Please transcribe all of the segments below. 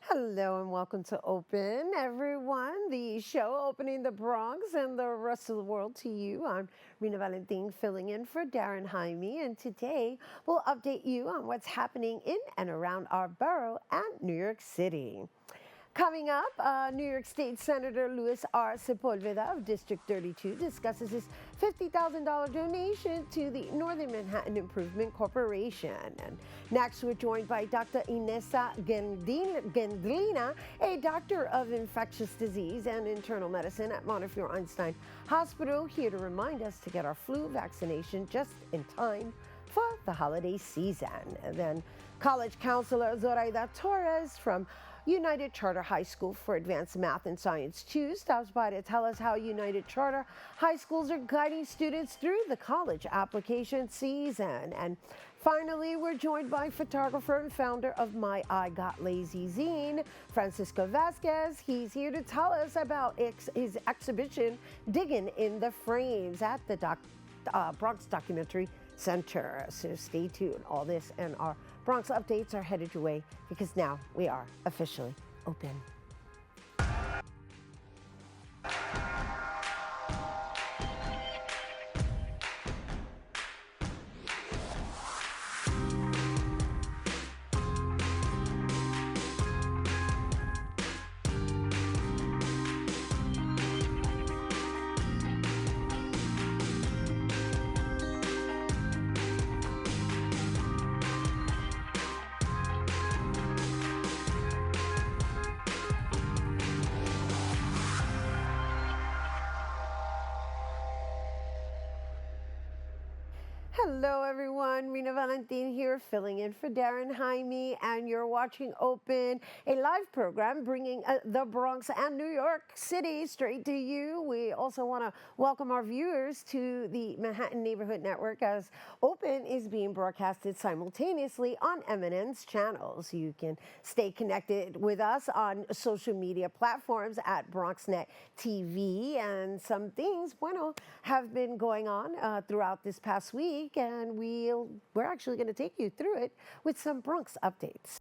Hello and welcome to Open, everyone. The show opening the Bronx and the rest of the world to you. I'm Rhina Valentin filling in for Daren Jaime, and today we'll update you on what's happening in and around our borough and New York City. Coming up, New York State Senator Luis R. Sepulveda of District 32 discusses his $50,000 donation to the Northern Manhattan Improvement Corporation. And next, we're joined by Dr. Inessa Gendlina, a doctor of infectious disease and internal medicine at Montefiore Einstein Hospital, here to remind us to get our flu vaccination just in time for the holiday season. And then college counselor Zoraida Torres from United Charter High School for Advanced Math and Science 2 stops by to tell us how United Charter High Schools are guiding students through the college application season. And finally, we're joined by photographer and founder of My I Got Lazy zine, Francisco Vazquez. He's here to tell us about his exhibition, Diggin in the Frames, at the Bronx Documentary Center. So stay tuned. All this and our Bronx updates are headed your way because now we are officially open. Hello, everyone. Rhina Valentin here, filling in for Daren Jaime, and you're watching Open, a live program bringing the Bronx and New York City straight to you. We also want to welcome our viewers to the Manhattan Neighborhood Network, as Open is being broadcasted simultaneously on M&N's channels. You can stay connected with us on social media platforms at Bronxnet TV, and some things, have been going on throughout this past week, and we're actually going to take you through it with some Bronx updates.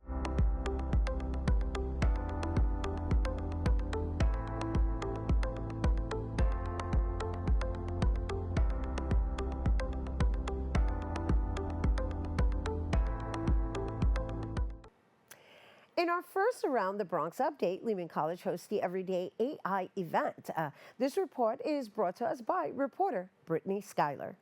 In our first Around the Bronx update, Lehman College hosts the Everyday AI event. This report is brought to us by reporter Brittany Skyler.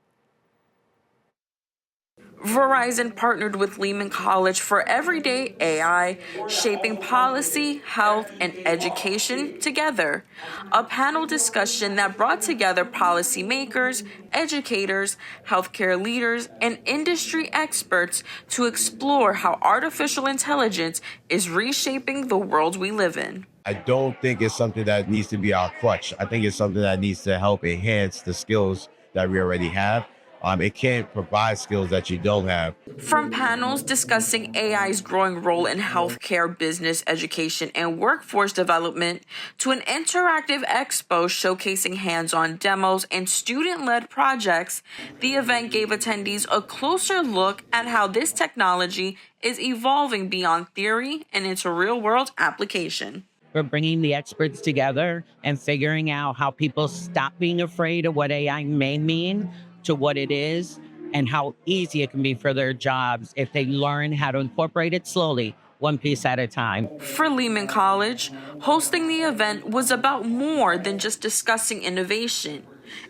Verizon partnered with Lehman College for Everyday AI, shaping policy, health, and education together. A panel discussion that brought together policymakers, educators, healthcare leaders, and industry experts to explore how artificial intelligence is reshaping the world we live in. I don't think it's something that needs to be our crutch. I think it's something that needs to help enhance the skills that we already have. It can't provide skills that you don't have. From panels discussing AI's growing role in healthcare, business, education, and workforce development, to an interactive expo showcasing hands-on demos and student-led projects, the event gave attendees a closer look at how this technology is evolving beyond theory and into real-world application. We're bringing the experts together and figuring out how people stop being afraid of what AI may mean to what it is, and how easy it can be for their jobs if they learn how to incorporate it slowly, one piece at a time. For Lehman College, hosting the event was about more than just discussing innovation.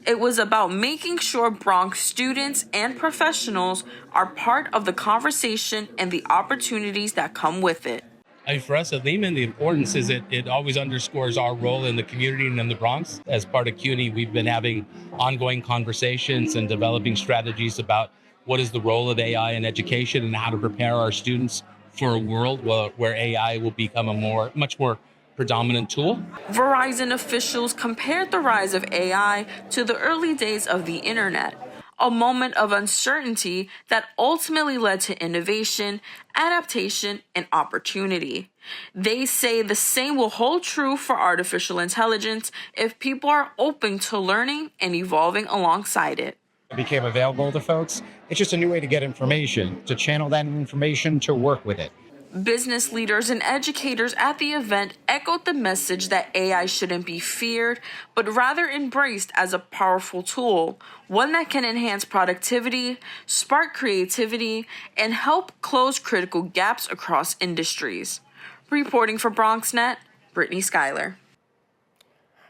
It was about making sure Bronx students and professionals are part of the conversation and the opportunities that come with it. For us at Lehman, the importance is it always underscores our role in the community and in the Bronx. As part of CUNY, we've been having ongoing conversations and developing strategies about what is the role of AI in education and how to prepare our students for a world where AI will become a much more predominant tool. Verizon officials compared the rise of AI to the early days of the internet, a moment of uncertainty that ultimately led to innovation, adaptation, and opportunity. They say the same will hold true for artificial intelligence if people are open to learning and evolving alongside it. It became available to folks. It's just a new way to get information, to channel that information, to work with it. Business leaders and educators at the event echoed the message that AI shouldn't be feared, but rather embraced as a powerful tool, one that can enhance productivity, spark creativity, and help close critical gaps across industries. Reporting for Bronxnet, Brittany Skyler.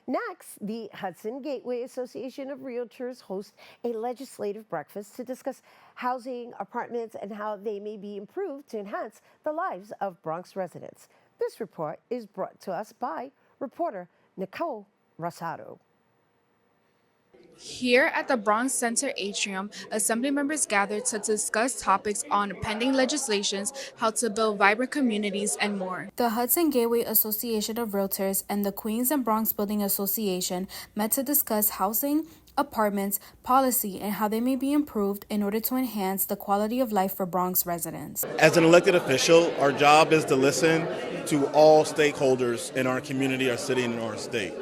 Next, the Hudson Gateway Association of Realtors hosts a legislative breakfast to discuss housing, apartments, and how they may be improved to enhance the lives of Bronx residents. This report is brought to us by reporter Nicole Rasodo. Here at the Bronx Center atrium, Assembly members gathered to discuss topics on pending legislations, how to build vibrant communities, and more. The Hudson Gateway Association of Realtors and the Queens and Bronx Building Association met to discuss housing, apartments, policy, and how they may be improved in order to enhance the quality of life for Bronx residents. As an elected official, our job is to listen to all stakeholders in our community, our city, and our state.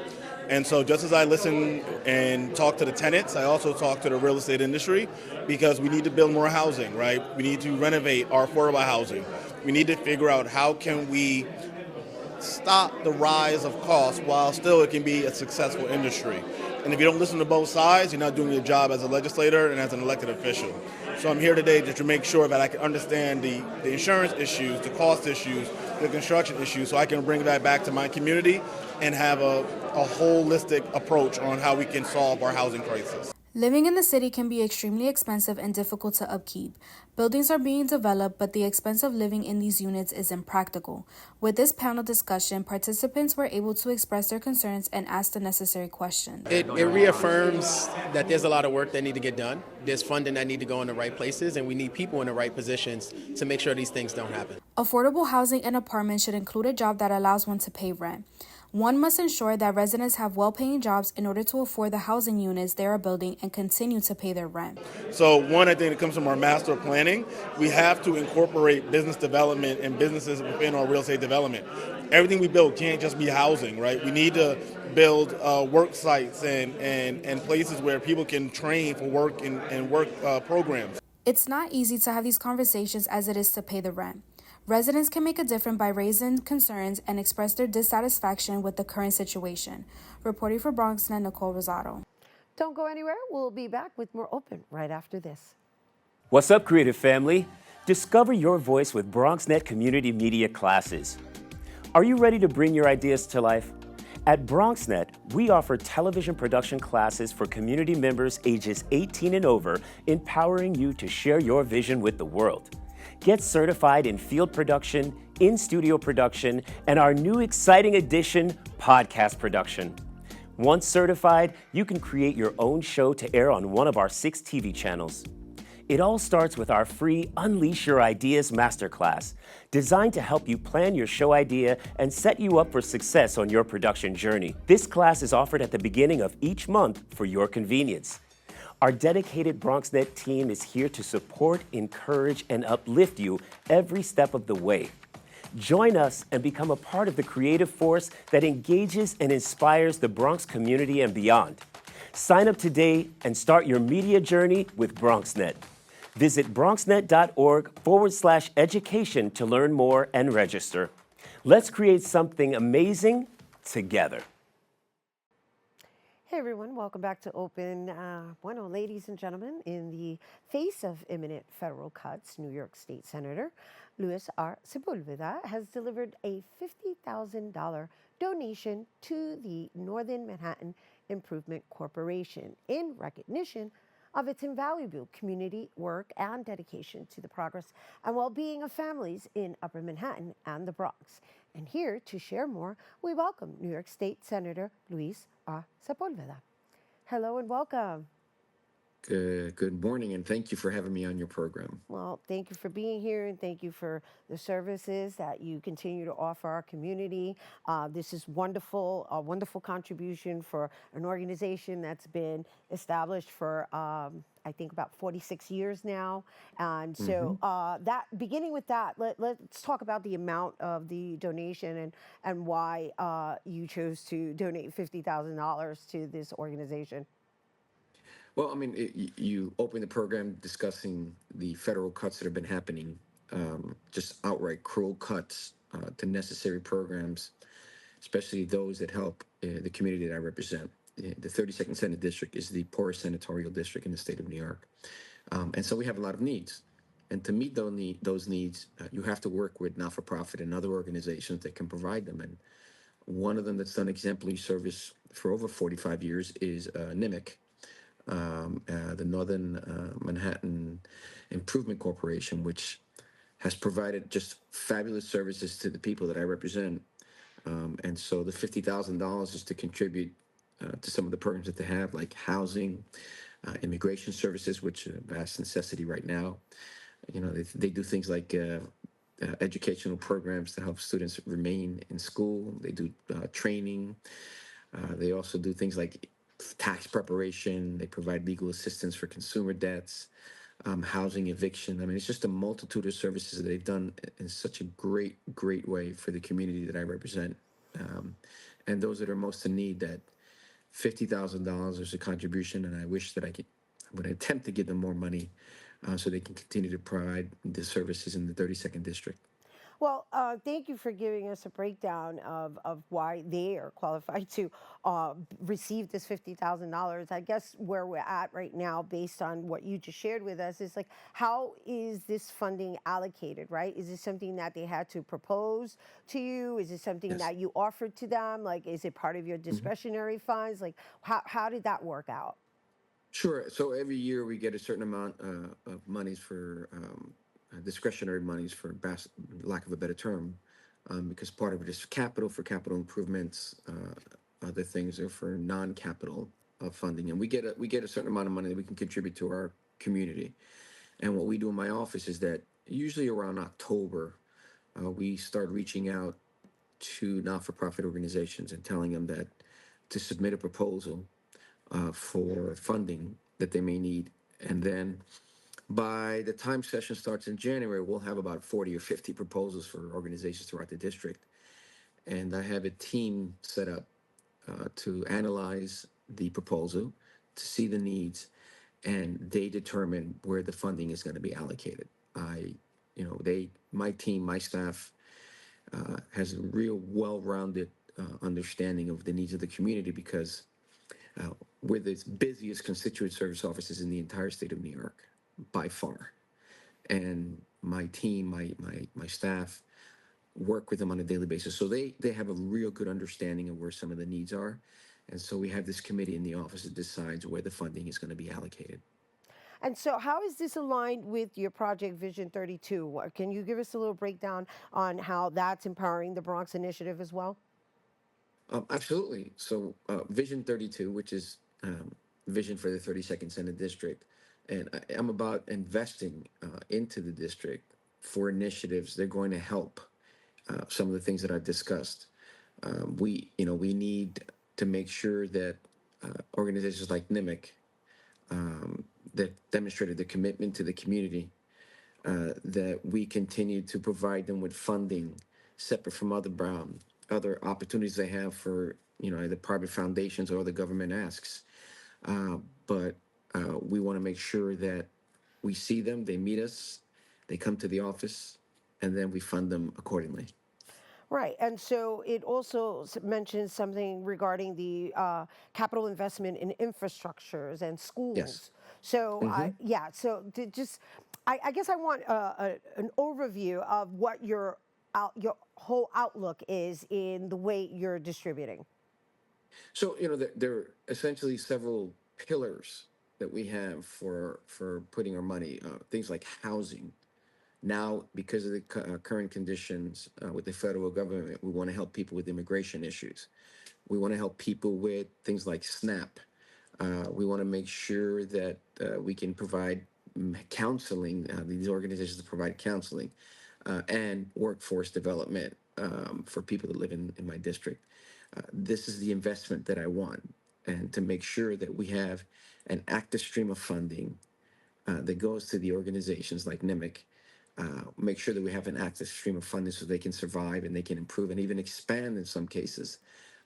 And so just as I listen and talk to the tenants, I also talk to the real estate industry because we need to build more housing, right? We need to renovate our affordable housing. We need to figure out how can we stop the rise of costs while still it can be a successful industry. And if you don't listen to both sides, you're not doing your job as a legislator and as an elected official. So I'm here today just to make sure that I can understand the insurance issues, the cost issues, the construction issues, so I can bring that back to my community and have a holistic approach on how we can solve our housing crisis. Living in the city can be extremely expensive and difficult to upkeep. Buildings are being developed, but the expense of living in these units is impractical. With this panel discussion, participants were able to express their concerns and ask the necessary questions. It reaffirms that there's a lot of work that need to get done. There's funding that need to go in the right places, and we need people in the right positions to make sure these things don't happen. Affordable housing and apartments should include a job that allows one to pay rent. One must ensure that residents have well-paying jobs in order to afford the housing units they are building and continue to pay their rent. So one, I think that comes from our master planning. We have to incorporate business development and businesses within our real estate development. Everything we build can't just be housing, right? We need to build work sites and places where people can train for work and work programs. It's not easy to have these conversations as it is to pay the rent. Residents can make a difference by raising concerns and express their dissatisfaction with the current situation. Reporting for Bronxnet, Nicole Rasodo. Don't go anywhere. We'll be back with more Open right after this. What's up, creative family? Discover your voice with Bronxnet Community Media classes. Are you ready to bring your ideas to life? At Bronxnet, we offer television production classes for community members ages 18 and over, empowering you to share your vision with the world. Get certified in field production, in-studio production, and our new exciting addition, podcast production. Once certified, you can create your own show to air on one of our 6 TV channels. It all starts with our free Unleash Your Ideas Masterclass, designed to help you plan your show idea and set you up for success on your production journey. This class is offered at the beginning of each month for your convenience. Our dedicated Bronxnet team is here to support, encourage, and uplift you every step of the way. Join us and become a part of the creative force that engages and inspires the Bronx community and beyond. Sign up today and start your media journey with Bronxnet. Visit bronxnet.org/education to learn more and register. Let's create something amazing together. Hey everyone, welcome back to Open. Bueno, ladies and gentlemen, in the face of imminent federal cuts, New York State Senator Luis R. Sepulveda has delivered a $50,000 donation to the Northern Manhattan Improvement Corporation in recognition of its invaluable community work and dedication to the progress and well-being of families in Upper Manhattan and the Bronx. And here to share more, we welcome New York State Senator Luis R. Sepulveda. Hello and welcome. Good morning, and thank you for having me on your program. Well, thank you for being here, and thank you for the services that you continue to offer our community. This is wonderful, a wonderful contribution for an organization that's been established for, I think, about 46 years now. And so that, beginning with that, let's talk about the amount of the donation and why you chose to donate $50,000 to this organization. Well, I mean, you opened the program discussing the federal cuts that have been happening just outright cruel cuts to necessary programs, especially those that help the community that I represent. The 32nd Senate District is the poorest senatorial district in the state of New York. And so we have a lot of needs. And to meet those needs, you have to work with not-for-profit and other organizations that can provide them. And one of them that's done exemplary service for over 45 years is NIMIC, the Northern Manhattan Improvement Corporation, which has provided just fabulous services to the people that I represent. And so the $50,000 is to contribute to some of the programs that they have, like housing, immigration services, which are a vast necessity right now. You know, they do things like educational programs to help students remain in school. They do training. They also do things like tax preparation. They provide legal assistance for consumer debts, housing, eviction. I mean, it's just a multitude of services that they've done in such a great, great way for the community that I represent. And those that are most in need, that $50,000 is a contribution, and I wish that I would attempt to give them more money so they can continue to provide the services in the 32nd District. Well, thank you for giving us a breakdown of why they are qualified to receive this $50,000. I guess where we're at right now, based on what you just shared with us, is like, how is this funding allocated, right? Is this something that they had to propose to you? Is it something Yes. that you offered to them? Like, is it part of your discretionary funds? Like, how did that work out? Sure. So every year we get a certain amount of monies for discretionary monies, for lack of a better term, because part of it is for capital improvements. Other things are for non-capital funding, and we get a certain amount of money that we can contribute to our community. And what we do in my office is that usually around October, we start reaching out to not-for-profit organizations and telling them that to submit a proposal for funding that they may need. And then by the time session starts in January, we'll have about 40 or 50 proposals for organizations throughout the district. And I have a team set up to analyze the proposal, to see the needs, and they determine where the funding is going to be allocated. My team, my staff has a real well-rounded understanding of the needs of the community, because we're the busiest constituent service offices in the entire state of New York, by far. And my team, my staff, work with them on a daily basis. So they have a real good understanding of where some of the needs are. And so we have this committee in the office that decides where the funding is going to be allocated. And so, how is this aligned with your Project Vision 32? Can you give us a little breakdown on how that's empowering the Bronx Initiative as well? Absolutely. So Vision 32, which is vision for the 32nd Senate District, and I'm about investing into the district for initiatives that are going to help some of the things that I've discussed. We need to make sure that organizations like NIMIC, that demonstrated the commitment to the community, that we continue to provide them with funding separate from other opportunities they have for either private foundations or other government asks. But we want to make sure that we see them, they meet us, they come to the office, and then we fund them accordingly. Right, and so it also mentions something regarding the capital investment in infrastructures and schools. Yes. So, I guess I want an overview of what your whole outlook is in the way you're distributing. So, there are essentially several pillars that we have for putting our money, things like housing. Now, because of the current conditions with the federal government, we want to help people with immigration issues. We want to help people with things like SNAP. We want to make sure that we can provide counseling. These organizations provide counseling and workforce development for people that live in my district. This is the investment that I want, and to make sure that we have an active stream of funding that goes to the organizations like NIMIC. Make sure that we have an active stream of funding so they can survive and they can improve and even expand in some cases.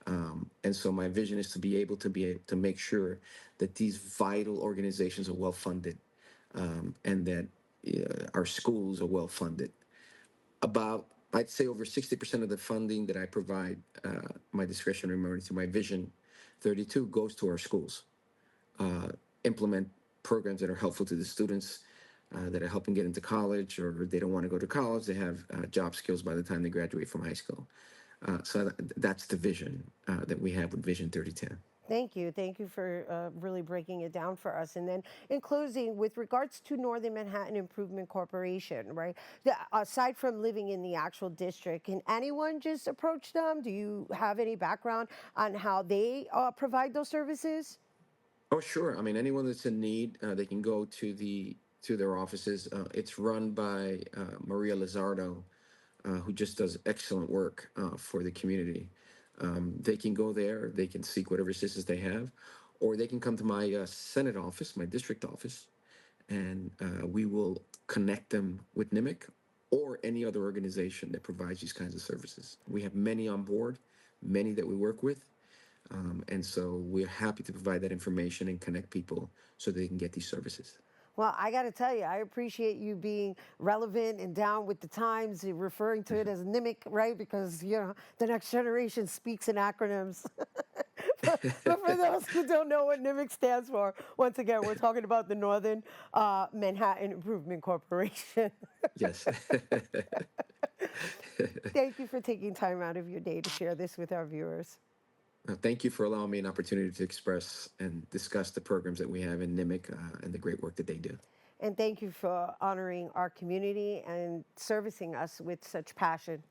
And so my vision is to be able to make sure that these vital organizations are well funded, and that our schools are well funded. About, I'd say over 60% of the funding that I provide, my discretionary money to my Vision 32 goes to our schools. Implement programs that are helpful to the students, that are helping get into college, or they don't want to go to college, they have job skills by the time they graduate from high school. That's the vision that we have with Vision 3010. Thank you. Thank you for really breaking it down for us. And then in closing, with regards to Northern Manhattan Improvement Corporation, right? Aside from living in the actual district, can anyone just approach them? Do you have any background on how they provide those services? Oh, sure. I mean, anyone that's in need, they can go to their offices. It's run by Maria Lizardo, who just does excellent work for the community. They can go there, they can seek whatever assistance they have, or they can come to my Senate office, my district office, and we will connect them with NIMIC or any other organization that provides these kinds of services. We have many on board, many that we work with, and so we're happy to provide that information and connect people so they can get these services. Well, I got to tell you, I appreciate you being relevant and down with the times, referring to it as NIMIC, right? Because, you know, the next generation speaks in acronyms. But for those who don't know what NIMIC stands for, once again, we're talking about the Northern Manhattan Improvement Corporation. Yes. Thank you for taking time out of your day to share this with our viewers. Thank you for allowing me an opportunity to express and discuss the programs that we have in NIMIC and the great work that they do. And thank you for honoring our community and servicing us with such passion.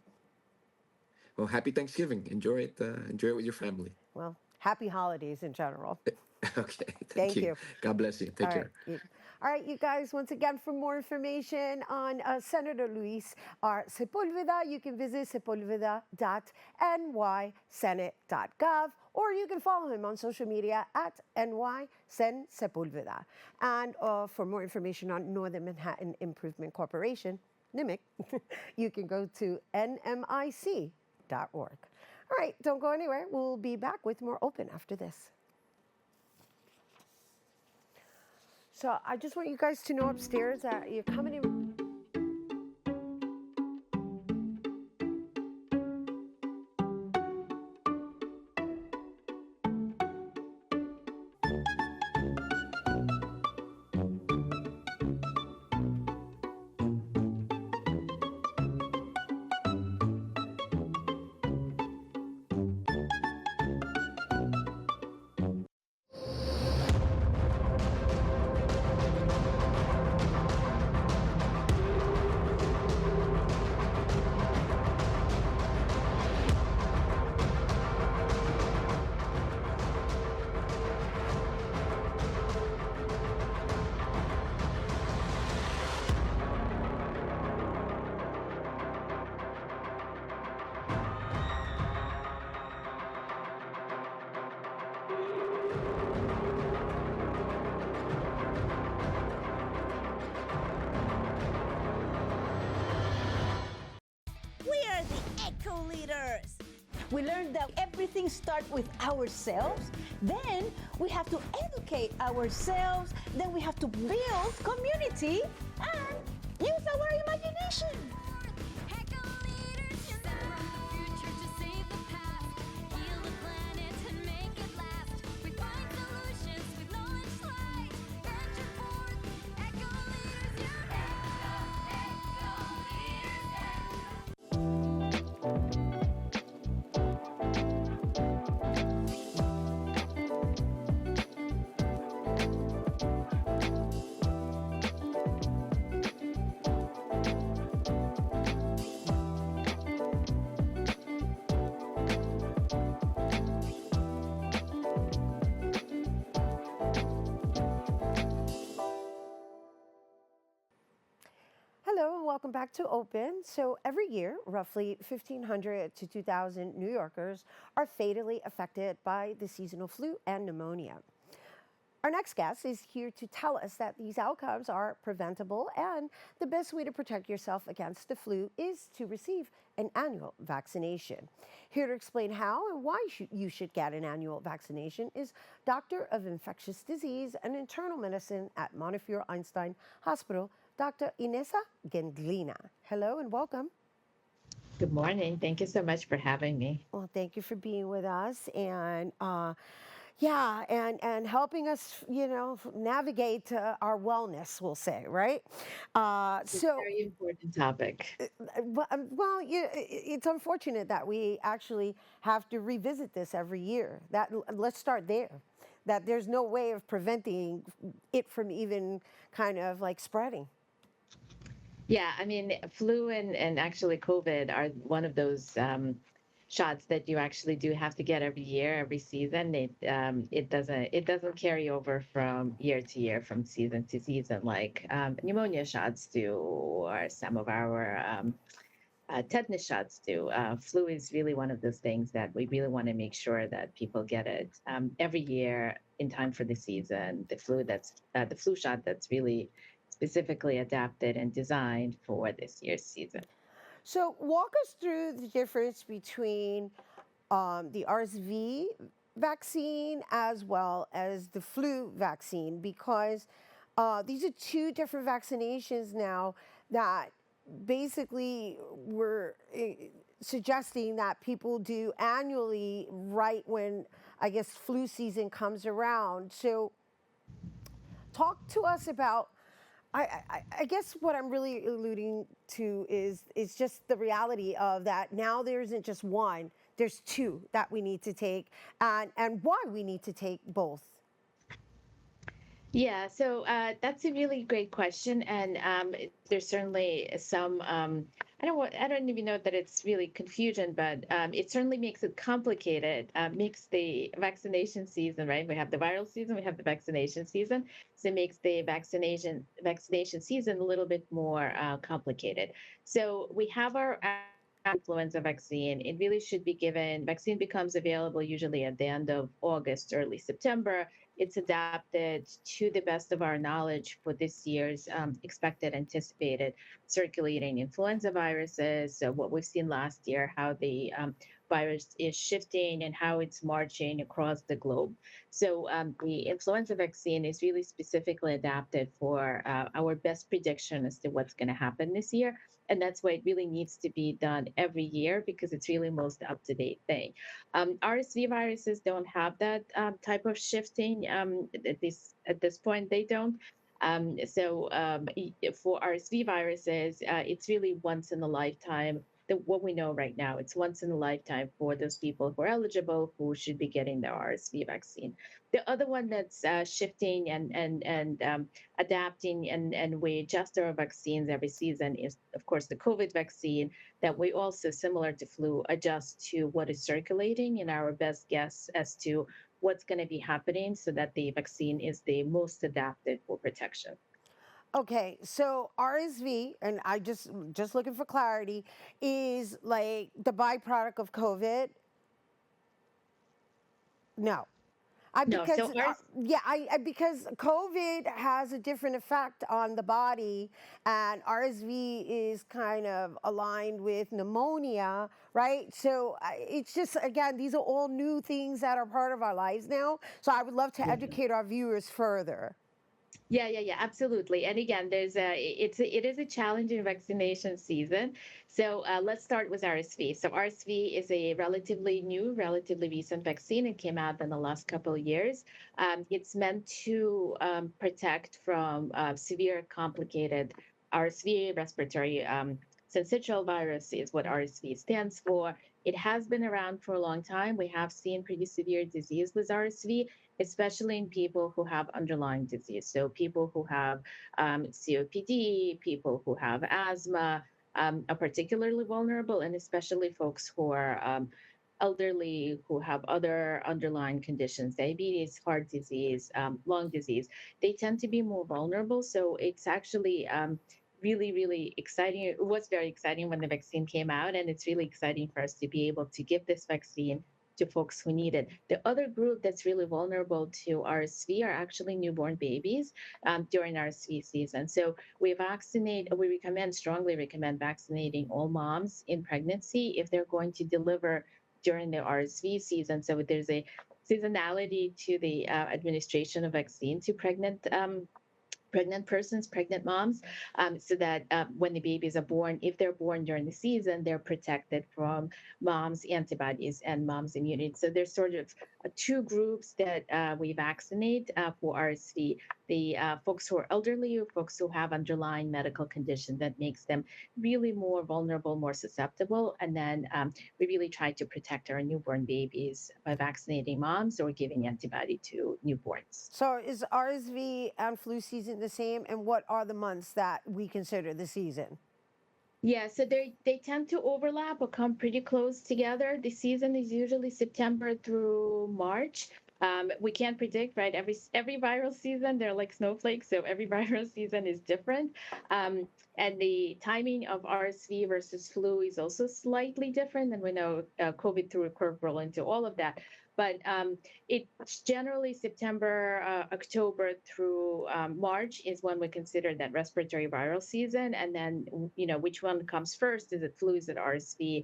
Well, happy Thanksgiving. Enjoy it with your family. Well, happy holidays in general. Okay, Thank you. God bless you. Take care. All right, you guys, once again, for more information on Senator Luis R. Sepulveda, you can visit sepulveda.nysenate.gov, or you can follow him on social media at NYSenSepulveda. And for more information on Northern Manhattan Improvement Corporation, NIMIC, you can go to nmic.org. All right, don't go anywhere. We'll be back with more Open after this. So I just want you guys to know upstairs that you're coming in. We learned that everything starts with ourselves. Then we have to educate ourselves. Then we have to build community and use our imagination. Hello and welcome back to Open. So every year, roughly 1,500 to 2,000 New Yorkers are fatally affected by the seasonal flu and pneumonia. Our next guest is here to tell us that these outcomes are preventable and the best way to protect yourself against the flu is to receive an annual vaccination. Here to explain how and why you should get an annual vaccination is Doctor of Infectious Disease and Internal Medicine at Montefiore Einstein Hospital, Dr. Inessa Gendlina. Hello and welcome. Good morning. Thank you so much for having me. Well, thank you for being with us and yeah, and helping us, navigate our wellness, we'll say, right? It's a very important topic. Well, it's unfortunate that we actually have to revisit this every year. Let's start there. That there's no way of preventing it from even kind of like spreading. Yeah, I mean, flu and actually COVID are one of those shots that you actually do have to get every year, every season. It doesn't carry over from year to year, from season to season, like pneumonia shots do, or some of our tetanus shots do. Flu is really one of those things that we really want to make sure that people get it every year in time for the season. The flu shot that's really specifically adapted and designed for this year's season. So walk us through the difference between the RSV vaccine as well as the flu vaccine, because these are two different vaccinations now that basically were suggesting that people do annually right when, I guess, flu season comes around. So talk to us about, I guess what I'm really alluding to is just the reality of that now there isn't just one, there's two that we need to take, and why we need to take both. Yeah, so that's a really great question, and there's certainly some. I don't even know that it's really confusion, but it certainly makes it complicated. Makes the vaccination season, right? We have the viral season, we have the vaccination season, so it makes the vaccination season a little bit more complicated. So we have our influenza vaccine. It really should be given. Vaccine becomes available usually at the end of August, early September. It's adapted to the best of our knowledge for this year's expected, anticipated circulating influenza viruses. So what we've seen last year, how the virus is shifting and how it's marching across the globe. So the influenza vaccine is really specifically adapted for our best prediction as to what's going to happen this year. And that's why it really needs to be done every year, because it's really most up-to-date thing. RSV viruses don't have that type of shifting. At this point, they don't. For RSV viruses, it's really once in a lifetime. What we know right now, it's once in a lifetime for those people who are eligible, who should be getting the RSV vaccine. The other one that's shifting and adapting, and we adjust our vaccines every season, is, of course, the COVID vaccine, that we also, similar to flu, adjust to what is circulating in our best guess as to what's going to be happening, so that the vaccine is the most adapted for protection. Okay, so RSV, and I just looking for clarity, is like the byproduct of COVID. No. No, Because so ours, because COVID has a different effect on the body, and RSV is kind of aligned with pneumonia, right? So it's just, again, these are all new things that are part of our lives now. So I would love to educate our viewers further. Yeah, absolutely. And again, it is a challenging vaccination season. So let's start with RSV. So RSV is a relatively new, relatively recent vaccine. It came out in the last couple of years. It's meant to protect from severe, complicated RSV, respiratory syncytial virus is what RSV stands for. It has been around for a long time. We have seen pretty severe disease with RSV, especially in people who have underlying disease. So people who have COPD, people who have asthma are particularly vulnerable, and especially folks who are elderly, who have other underlying conditions, diabetes, heart disease, lung disease. They tend to be more vulnerable. So it's actually really, really exciting. It was very exciting when the vaccine came out, and it's really exciting for us to be able to give this vaccine to folks who need it. The other group that's really vulnerable to RSV are actually newborn babies during RSV season. So we strongly recommend vaccinating all moms in pregnancy if they're going to deliver during the RSV season. So there's a seasonality to the administration of vaccine to pregnant pregnant persons, pregnant moms, so that when the babies are born, if they're born during the season, they're protected from mom's antibodies and mom's immunity. So there's sort of two groups that we vaccinate for RSV. The folks who are elderly, or folks who have underlying medical condition that makes them really more vulnerable, more susceptible. And then we really try to protect our newborn babies by vaccinating moms or giving antibody to newborns. So is RSV and flu season the same? And what are the months that we consider the season? Yeah, so they tend to overlap or come pretty close together. The season is usually September through March. We can't predict, right? Every viral season, they're like snowflakes, so every viral season is different. And the timing of RSV versus flu is also slightly different. And we know COVID threw a curveball into all of that. But it's generally September, October through March is when we consider that respiratory viral season. And then, which one comes first? Is it flu? Is it RSV?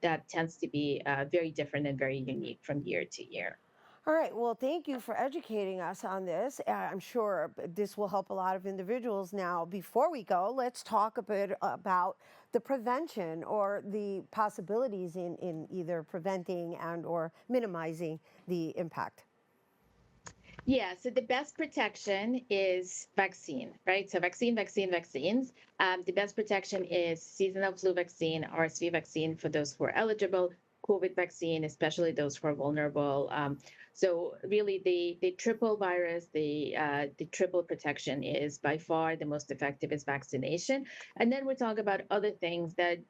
That tends to be very different and very unique from year to year. All right. Well, thank you for educating us on this. I'm sure this will help a lot of individuals. Now, before we go, let's talk a bit about the prevention or the possibilities in either preventing and or minimizing the impact. Yeah, so the best protection is vaccine, right? So vaccines. The best protection is seasonal flu vaccine, RSV vaccine for those who are eligible, COVID vaccine, especially those who are vulnerable. So really, the triple virus, the triple protection is by far the most effective is vaccination. And then we talk about other things that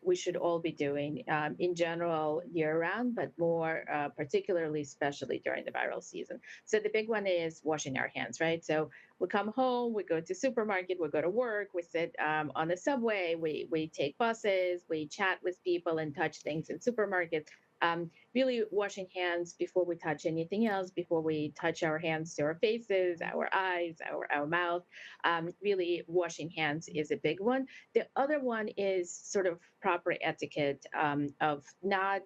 we should all be doing in general year round, but more particularly, especially during the viral season. So the big one is washing our hands, right? So we come home, we go to supermarket, we go to work, we sit on the subway, we take buses, we chat with people and touch things in supermarkets. Really washing hands before we touch anything else, before we touch our hands to our faces, our eyes, our mouth. Really washing hands is a big one. The other one is sort of proper etiquette of not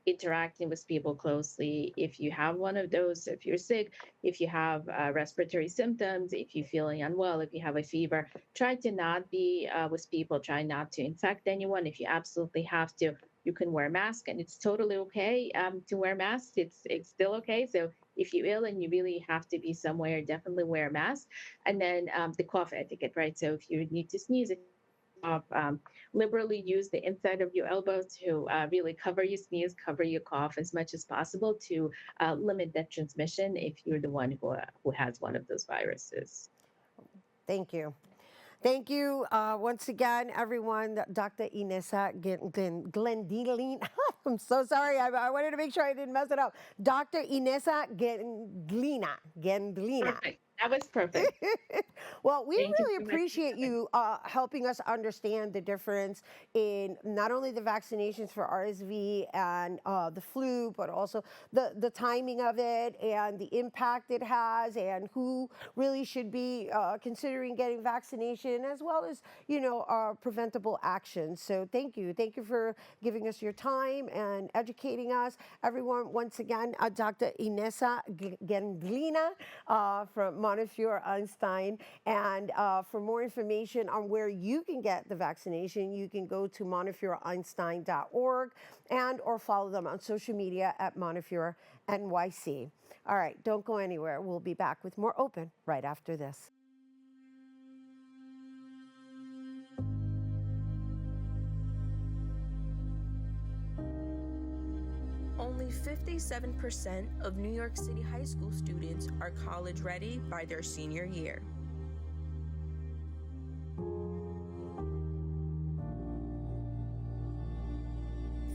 interacting with people closely. If you have one of those, if you're sick, if you have respiratory symptoms, if you're feeling unwell, if you have a fever, try to not be with people, try not to infect anyone. If you absolutely have to, you can wear a mask, and it's totally okay to wear masks. It's still okay. So if you're ill and you really have to be somewhere, definitely wear a mask. And then the cough etiquette, right? So if you need to sneeze, liberally use the inside of your elbow to really cover your sneeze, cover your cough as much as possible to limit that transmission if you're the one who has one of those viruses. Thank you. Thank you once again, everyone. Dr. Inessa Glendilin. I'm so sorry. I wanted to make sure I didn't mess it up. Dr. Inessa Gendlina. Perfect. That was perfect. Well, we Thank really you so much. appreciate you helping us understand the difference in not only the vaccinations for RSV and the flu, but also the timing of it and the impact it has and who really should be considering getting vaccination, as well as, preventable actions. So thank you. Thank you for giving us your time and educating us. Everyone, once again, Dr. Inessa Gendlina from Montefiore Einstein. And for more information on where you can get the vaccination, you can go to MontefioreEinstein.org and or follow them on social media at Montefiore NYC. All right, don't go anywhere. We'll be back with more Open right after this. Only 57% of New York City high school students are college ready by their senior year.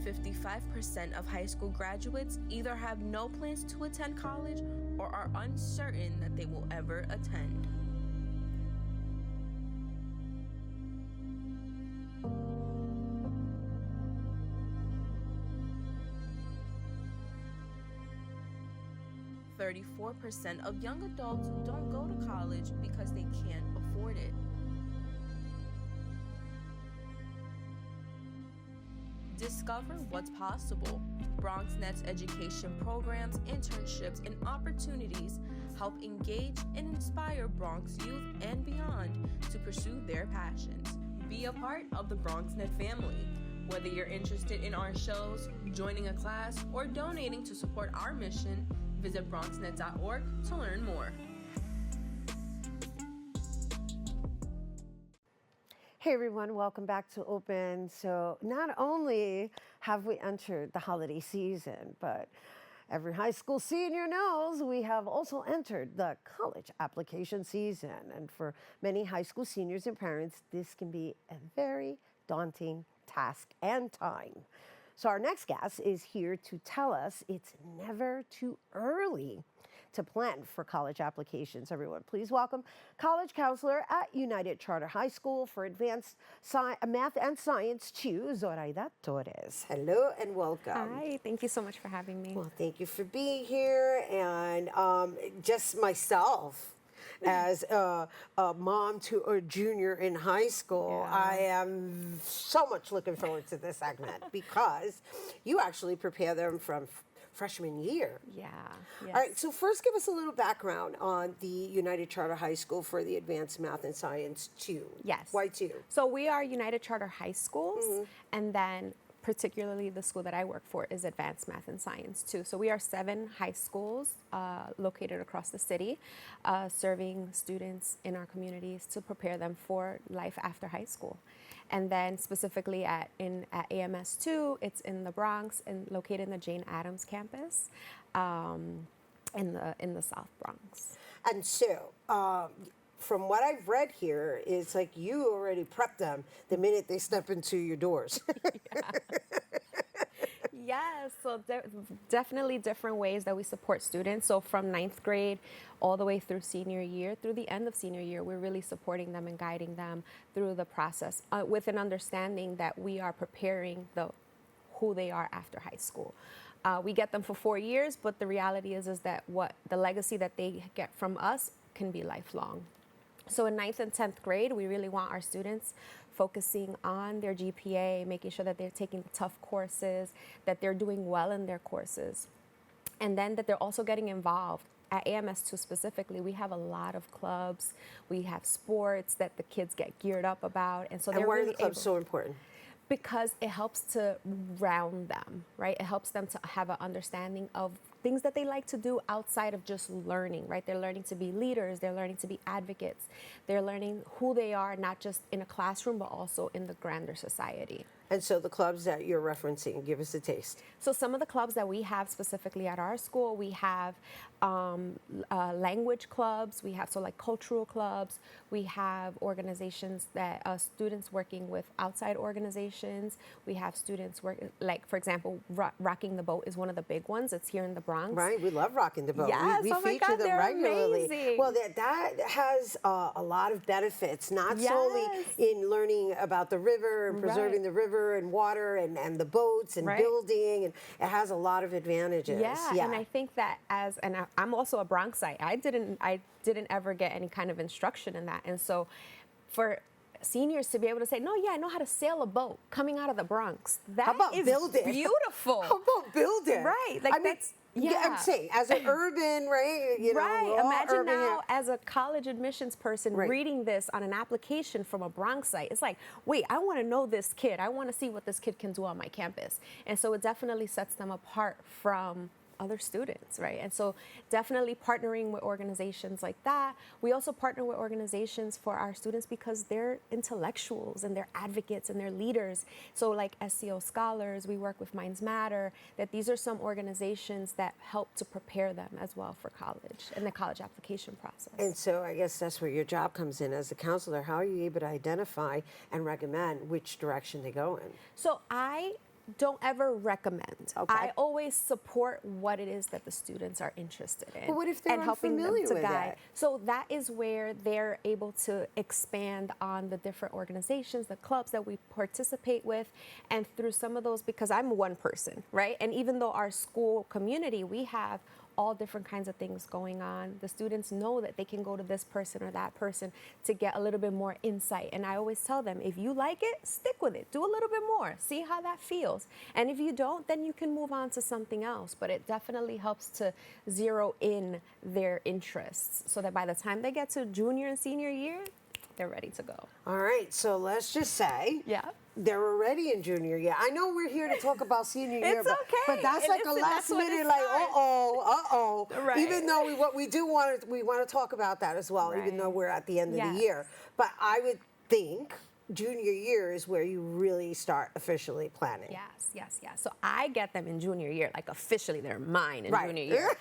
%5 of high school graduates either have no plans to attend college or are uncertain that they will ever attend. %34 of young adults don't go to college because they can't afford it. Discover what's possible. Bronxnet's education programs, internships, and opportunities help engage and inspire Bronx youth and beyond to pursue their passions. Be a part of the Bronxnet family. Whether you're interested in our shows, joining a class, or donating to support our mission, visit bronxnet.org to learn more. Hey everyone, welcome back to Open. So not only have we entered the holiday season, but every high school senior knows we have also entered the college application season. And for many high school seniors and parents, this can be a very daunting task and time. So our next guest is here to tell us it's never too early to plan for college applications. Everyone, please welcome college counselor at United Charter High School for Advanced Math and Science II, Zoraida Torres. Hello and welcome. Hi, thank you so much for having me. Well, thank you for being here. And just myself, as a mom to a junior in high school, I am so much looking forward to this segment because you actually prepare them from freshman year. Yeah. Yes. All right, so first give us a little background on the United Charter High School for the Advanced Math and Science II. Yes. Why II? So we are United Charter High Schools, and then particularly the school that I work for is Advanced Math and Science II. So we are 7 high schools located across the city, serving students in our communities to prepare them for life after high school. And then specifically at AMS II, it's in the Bronx and located in the Jane Addams campus in the South Bronx. And so, from what I've read here, it's like you already prep them the minute they step into your doors. Yes, so definitely different ways that we support students. So from 9th grade all the way through senior year, through the end of senior year, we're really supporting them and guiding them through the process with an understanding that we are preparing who they are after high school. We get them for 4 years, but the reality is that what the legacy that they get from us can be lifelong. So in 9th and 10th grade, we really want our students focusing on their GPA, making sure that they're taking the tough courses, that they're doing well in their courses, and then that they're also getting involved. At AMS II specifically, we have a lot of clubs. We have sports that the kids get geared up about. And so and they're why really are the clubs so important? Because it helps to round them, right? It helps them to have an understanding of things that they like to do outside of just learning, right? They're learning to be leaders, they're learning to be advocates, they're learning who they are, not just in a classroom, but also in the grander society. And so the clubs that you're referencing, give us a taste. So some of the clubs that we have specifically at our school, we have language clubs, we have like cultural clubs, we have organizations that students working with outside organizations, we have students like for example, Rocking the Boat is one of the big ones. It's here in the Bronx. Right, we love Rocking the Boat. Yes, we oh my feature God, them regularly. Amazing. Well, that has a lot of benefits, not solely in learning about the river and preserving the river and water and the boats and building, and it has a lot of advantages. Yeah, and I think that I'm also a Bronxite. I didn't ever get any kind of instruction in that, and so for seniors to be able to say, no, yeah, I know how to sail a boat coming out of the Bronx. That is beautiful. How about building? Right, like that's. Yeah, I'm saying as an urban, right? You know, right. Imagine now as a college admissions person Right. reading this on an application from a Bronxite. It's like, wait, I want to know this kid. I want to see what this kid can do on my campus. And so it definitely sets them apart from other students, right? And so definitely partnering with organizations like that. We also partner with organizations for our students because they're intellectuals and they're advocates and they're leaders. So like SEO Scholars, we work with Minds Matter, that these are some organizations that help to prepare them as well for college and the college application process. And so I guess that's where your job comes in as a counselor. How are you able to identify and recommend which direction they go in? So I don't ever recommend. Okay. I always support what it is that the students are interested in. But what if they're and helping them unfamiliar to with guide. it? So that is where they're able to expand on the different organizations, the clubs that we participate with, and through some of those, because I'm one person, right? And even though our school community, we have all different kinds of things going on. The students know that they can go to this person or that person to get a little bit more insight. And I always tell them, if you like it, stick with it. Do a little bit more. See how that feels. And if you don't, then you can move on to something else. But it definitely helps to zero in their interests so that by the time they get to junior and senior year, they're ready to go. All right, so let's just say they're already in junior year. I know we're here to talk about senior year, but that's like a last minute, like, Right. Even though we want to talk about that as well, even though we're at the end of the year. But I would think junior year is where you really start officially planning. Yes. So I get them in junior year, like officially they're mine in junior year.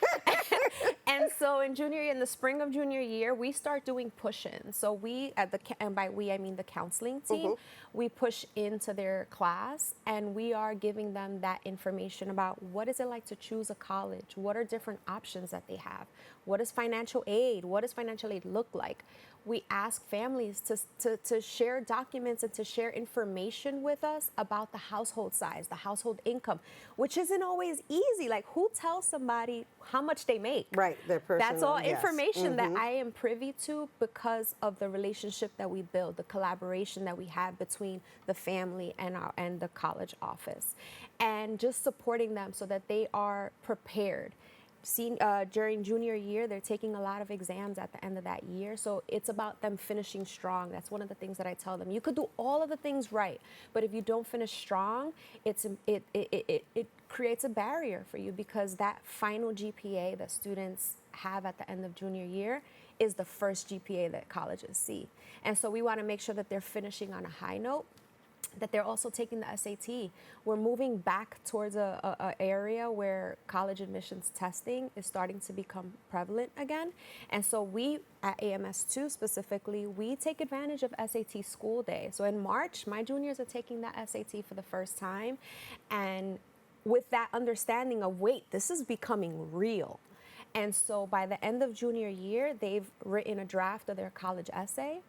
And so in junior year, in the spring of junior year, we start doing push-ins. So we, and by we, I mean the counseling team, we push into their class and we are giving them that information about what is it like to choose a college? What are different options that they have? What is financial aid? What does financial aid look like? We ask families to share documents and to share information with us about the household size, the household income, which isn't always easy. Like, who tells somebody how much they make? Right, their personal. That's all information that I am privy to because of the relationship that we build, the collaboration that we have between the family and the college office, and just supporting them so that they are prepared. During junior year, they're taking a lot of exams at the end of that year. So it's about them finishing strong. That's one of the things that I tell them. You could do all of the things right, but if you don't finish strong, it creates a barrier for you because that final GPA that students have at the end of junior year is the first GPA that colleges see. And so we want to make sure that they're finishing on a high note, that they're also taking the SAT. We're moving back towards a area where college admissions testing is starting to become prevalent again. And so we, at AMS II specifically, we take advantage of SAT school day. So in March, my juniors are taking that SAT for the first time. And with that understanding of, wait, this is becoming real. And so by the end of junior year, they've written a draft of their college essay.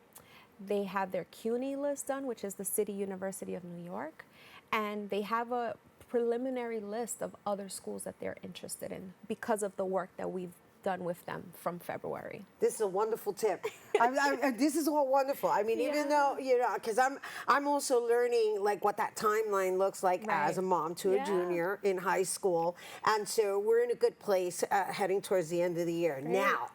They have their CUNY list done, which is the City University of New York, and they have a preliminary list of other schools that they're interested in because of the work that we've done with them from February. This is a wonderful tip. This is all wonderful. I mean, even though, because I'm also learning like what that timeline looks like as a mom to a junior in high school, and so we're in a good place heading towards the end of the year. Great. Now,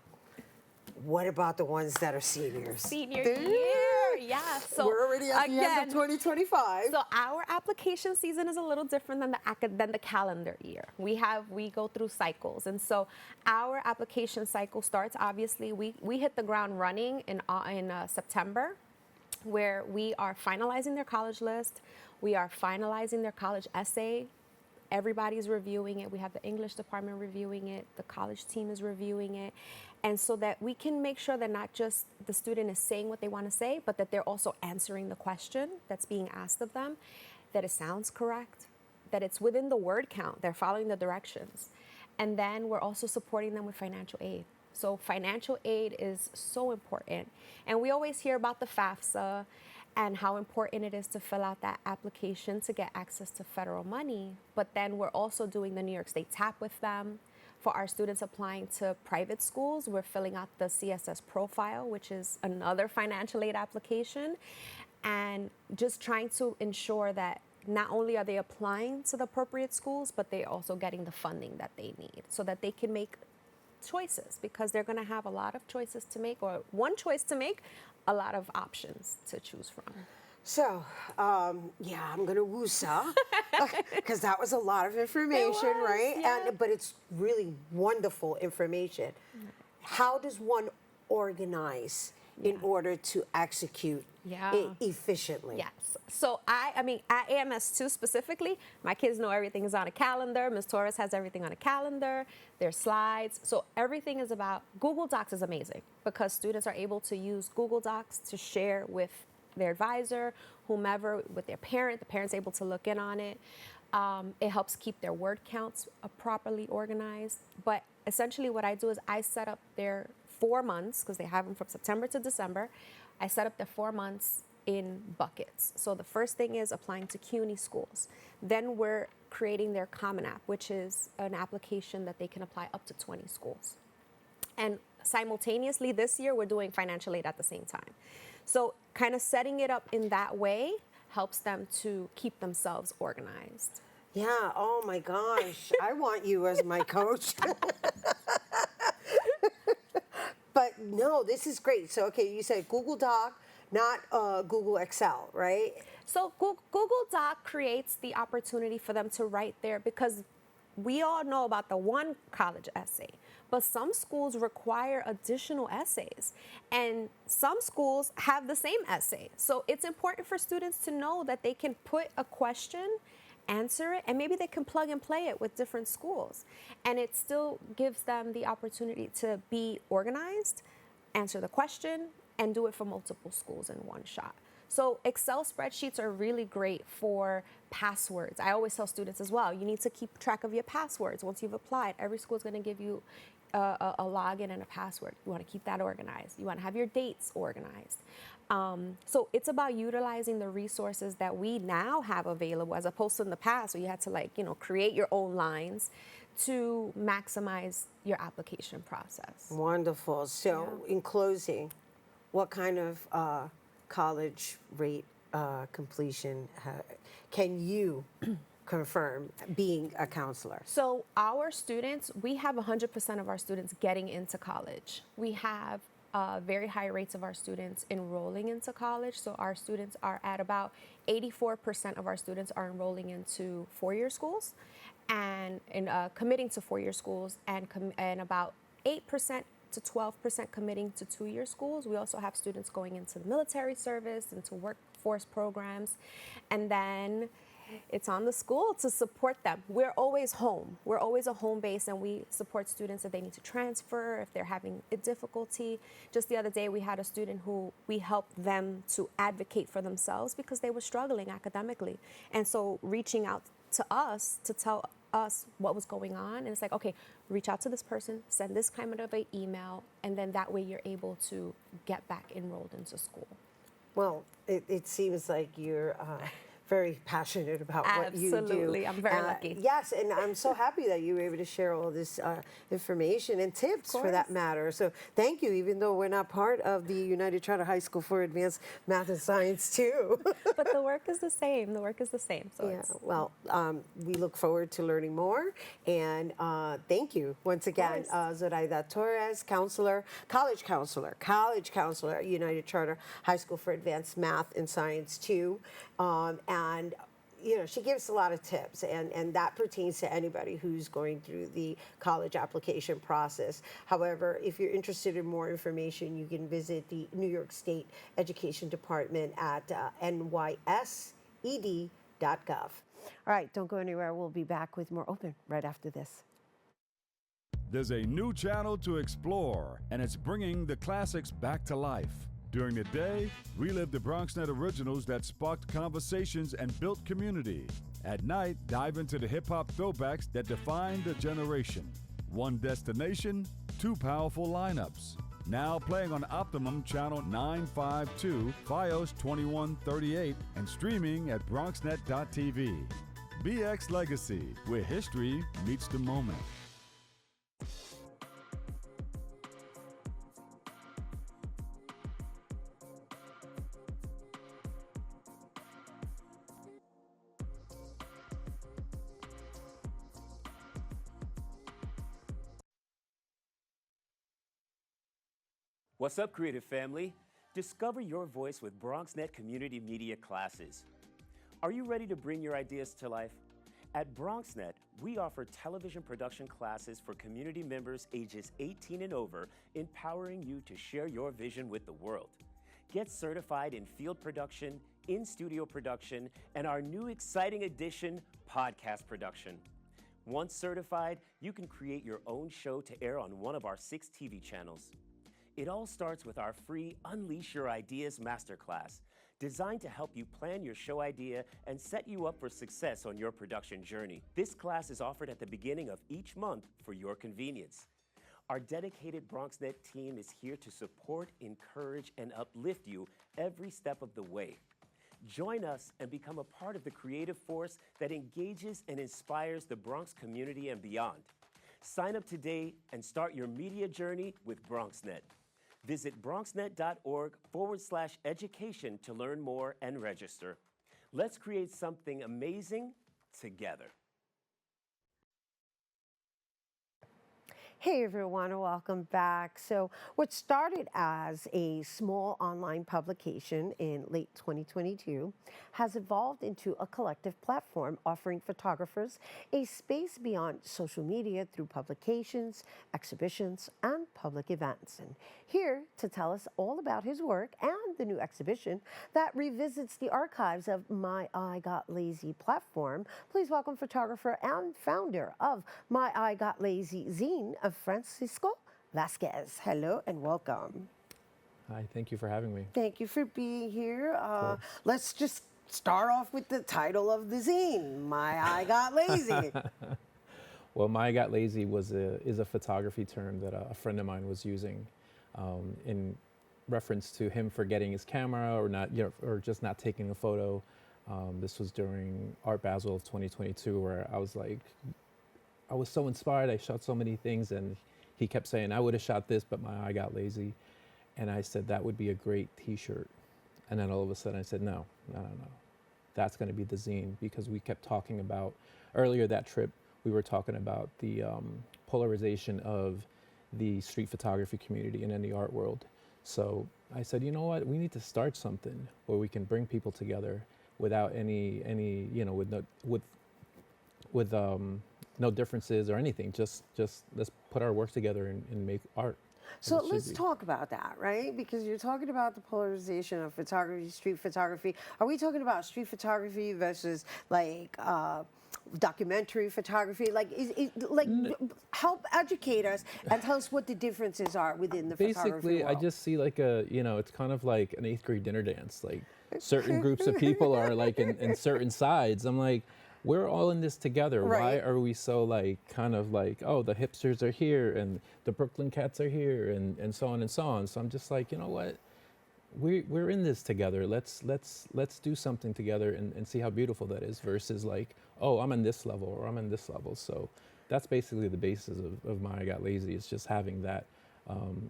what about the ones that are seniors? Senior year, yeah. So we're already at the end of 2025. So our application season is a little different than the calendar year. We go through cycles, and so our application cycle starts. Obviously, we hit the ground running in September, where we are finalizing their college list. We are finalizing their college essay. Everybody's reviewing it. We have the English department reviewing it. The college team is reviewing it. And so that we can make sure that not just the student is saying what they want to say, but that they're also answering the question that's being asked of them, that it sounds correct, that it's within the word count, they're following the directions. And then we're also supporting them with financial aid. So financial aid is so important. And we always hear about the FAFSA and how important it is to fill out that application to get access to federal money. But then we're also doing the New York State TAP with them. For our students applying to private schools, we're filling out the CSS profile, which is another financial aid application, and just trying to ensure that not only are they applying to the appropriate schools, but they're also getting the funding that they need so that they can make choices, because they're going to have a lot of choices to make, or one choice to make, a lot of options to choose from. So, I'm going to woosah, because that was a lot of information, right? Yeah. But it's really wonderful information. How does one organize in order to execute it efficiently? Yes. So I mean, at AMS II specifically, my kids know everything is on a calendar. Ms. Torres has everything on a calendar. There's slides. So everything is about, Google Docs is amazing because students are able to use Google Docs to share with their advisor, whomever, with their parent. The parent's able to look in on it. It helps keep their word counts properly organized. But essentially what I do is I set up their 4 months, because they have them from September to December. I set up the 4 months in buckets. So the first thing is applying to CUNY schools. Then we're creating their Common App, which is an application that they can apply up to 20 schools. And simultaneously this year, we're doing financial aid at the same time. So kind of setting it up in that way helps them to keep themselves organized. Yeah, oh my gosh, I want you as my coach. But no, this is great. So, okay, you said Google Doc, not Google Excel, right? So Google Doc creates the opportunity for them to write there, because we all know about the one college essay, but some schools require additional essays, and some schools have the same essay. So it's important for students to know that they can put a question, answer it, and maybe they can plug and play it with different schools. And it still gives them the opportunity to be organized, answer the question, and do it for multiple schools in one shot. So Excel spreadsheets are really great for passwords. I always tell students as well, you need to keep track of your passwords. Once you've applied, every school is going to give you a login and a password. You want to keep that organized. You want to have your dates organized. So it's about utilizing the resources that we now have available, as opposed to in the past where you had to create your own lines to maximize your application process. Wonderful. So in closing, what kind of college rate completion can you confirm being a counselor? So our students, we have 100% of our students getting into college. We have very high rates of our students enrolling into college. So our students are at about 84% of our students are enrolling into four-year schools and committing to four-year schools, and about 8% to 12% committing to two-year schools. We also have students going into the military service, into workforce programs, and then it's on the school to support them. We're always home. We're always a home base, and we support students if they need to transfer, if they're having a difficulty. Just the other day, we had a student who we helped them to advocate for themselves because they were struggling academically. And so reaching out to us to tell us what was going on, and it's like, okay, reach out to this person, send this kind of an email, and then that way you're able to get back enrolled into school. Well, it seems like you're very passionate about what you do. Absolutely, I'm very lucky. Yes, and I'm so happy that you were able to share all this information and tips for that matter. So thank you, even though we're not part of the United Charter High School for Advanced Math and Science too. But the work is the same. The work is the same. So yeah, well, we look forward to learning more. And thank you once again, Zoraida Torres, college counselor at United Charter High School for Advanced Math and Science 2. And she gives a lot of tips, and that pertains to anybody who's going through the college application process. However, if you're interested in more information, you can visit the New York State Education Department at nysed.gov. All right, don't go anywhere. We'll be back with more Open right after this. There's a new channel to explore, and it's bringing the classics back to life. During the day, relive the Bronxnet originals that sparked conversations and built community. At night, dive into the hip-hop throwbacks that defined a generation. One destination, two powerful lineups. Now playing on Optimum Channel 952, Fios 2138, and streaming at bronxnet.tv. BX Legacy, where history meets the moment. What's up, creative family? Discover your voice with Bronxnet community media classes. Are you ready to bring your ideas to life? At Bronxnet, we offer television production classes for community members ages 18 and over, empowering you to share your vision with the world. Get certified in field production, in-studio production, and our new exciting addition, podcast production. Once certified, you can create your own show to air on one of our 6 TV channels. It all starts with our free Unleash Your Ideas Masterclass, designed to help you plan your show idea and set you up for success on your production journey. This class is offered at the beginning of each month for your convenience. Our dedicated Bronxnet team is here to support, encourage, and uplift you every step of the way. Join us and become a part of the creative force that engages and inspires the Bronx community and beyond. Sign up today and start your media journey with Bronxnet. Visit bronxnet.org/education to learn more and register. Let's create something amazing together. Hey everyone, and welcome back. So, what started as a small online publication in late 2022 has evolved into a collective platform offering photographers a space beyond social media through publications, exhibitions, and public events. And here to tell us all about his work and the new exhibition that revisits the archives of My I Got Lazy platform, please welcome photographer and founder of My I Got Lazy zine, Francisco Vazquez. Hello and welcome. Hi, thank you for having me. Thank you for being here. Let's just start off with the title of the zine, My I Got Lazy. Well, My I Got Lazy is a photography term that a friend of mine was using in reference to him forgetting his camera or not, or just not taking a photo. This was during Art Basel of 2022, where I was so inspired. I shot so many things, and he kept saying, I would have shot this, but my eye got lazy. And I said, that would be a great t-shirt. And then all of a sudden I said, no. That's going to be the zine, because we kept talking about, earlier that trip, we were talking about the polarization of the street photography community and in the art world. So I said, you know what, we need to start something where we can bring people together without any with no differences or anything. Just let's put our work together and make art. So let's talk about that, right? Because you're talking about the polarization of photography, street photography. Are we talking about street photography versus like documentary photography? Help educate us and tell us what the differences are within the photography Basically, world. I just see like it's kind of like an 8th grade dinner dance. Like certain groups of people are like in certain sides. I'm like, we're all in this together. Right. Why are we so like kind of like, oh, the hipsters are here and the Brooklyn cats are here and so on and so on. So I'm just like, you know what? We're in this together. Let's do something together and see how beautiful that is versus like, oh, I'm on this level or I'm on this level. So that's basically the basis of My I Got Lazy. It's just having that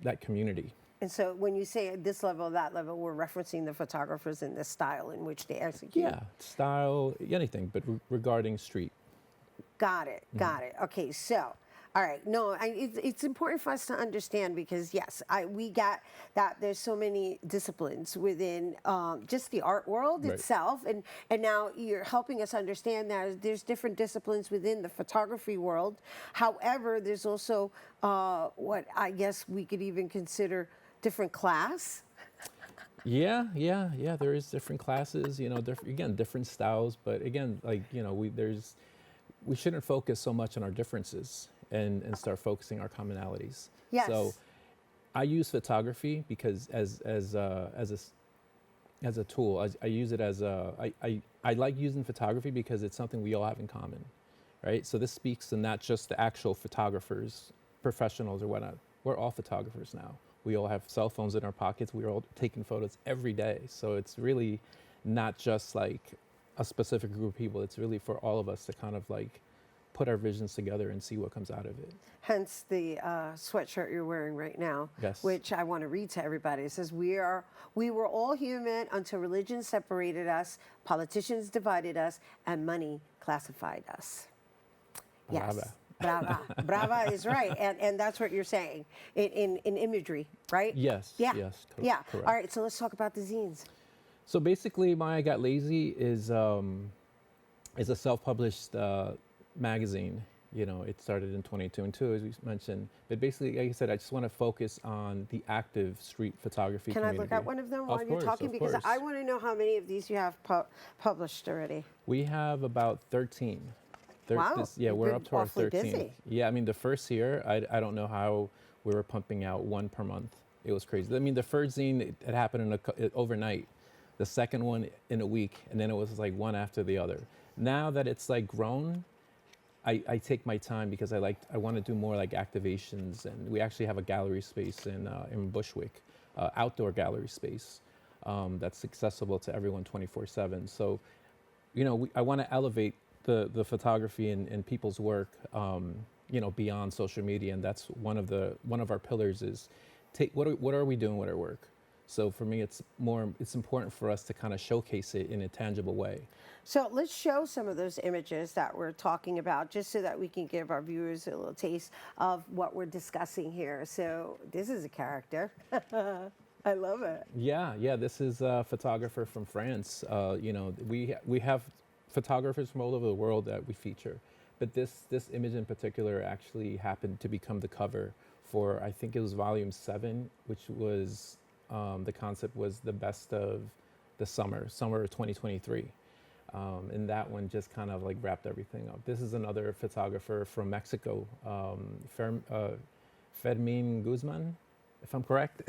that community. And so when you say at this level, that level, we're referencing the photographers and the style in which they execute. Yeah, style, anything, but regarding street. Got it. Okay, so, all right. No, it's important for us to understand because, yes, we got that there's so many disciplines within just the art world itself. And now you're helping us understand that there's different disciplines within the photography world. However, there's also what I guess we could even consider different class. Yeah. There is different classes, different styles. But again, like, we shouldn't focus so much on our differences and start focusing our commonalities. Yes. So I use photography because as a tool, I use it as I like using photography because it's something we all have in common, right? So this speaks to not just the actual photographers, professionals or whatnot. We're all photographers now. We all have cell phones in our pockets. We're all taking photos every day. So it's really not just like a specific group of people. It's really for all of us to kind of like put our visions together and see what comes out of it. Hence the sweatshirt you're wearing right now, yes. Which I want to read to everybody. It says, we were all human until religion separated us, politicians divided us, and money classified us. Yes. Brava. Brava is right. And that's what you're saying in imagery, right? Yes. Yeah. Yes. Yeah. Correct. All right. So let's talk about the zines. So basically, My I Got Lazy is a self-published magazine. It started in 2022, as we mentioned. But basically, like I said, I just want to focus on the active street photography community. Can I look at one of them while you're talking? Because I want to know how many of these you have published already. We have about 13. Wow. We're up to our 13th. Busy. Yeah, I mean, the first year, I don't know how we were pumping out one per month. It was crazy. I mean, the first zine, it happened overnight. The second one in a week, and then it was like one after the other. Now that it's like grown, I take my time because I want to do more like activations, and we actually have a gallery space in Bushwick, outdoor gallery space. that's accessible to everyone 24/7. So, I want to elevate the photography and people's work, beyond social media, and that's one of our pillars is what are we doing with our work. So for me, it's important for us to kind of showcase it in a tangible way. So let's show some of those images that we're talking about, just so that we can give our viewers a little taste of what we're discussing here. So this is a character. I love it. Yeah. This is a photographer from France. We have photographers from all over the world that we feature, but this image in particular actually happened to become the cover for, I think it was volume 7, which was the concept was the best of the summer of 2023. And that one just kind of like wrapped everything up. This is another photographer from Mexico, Fermin Guzman, if I'm correct.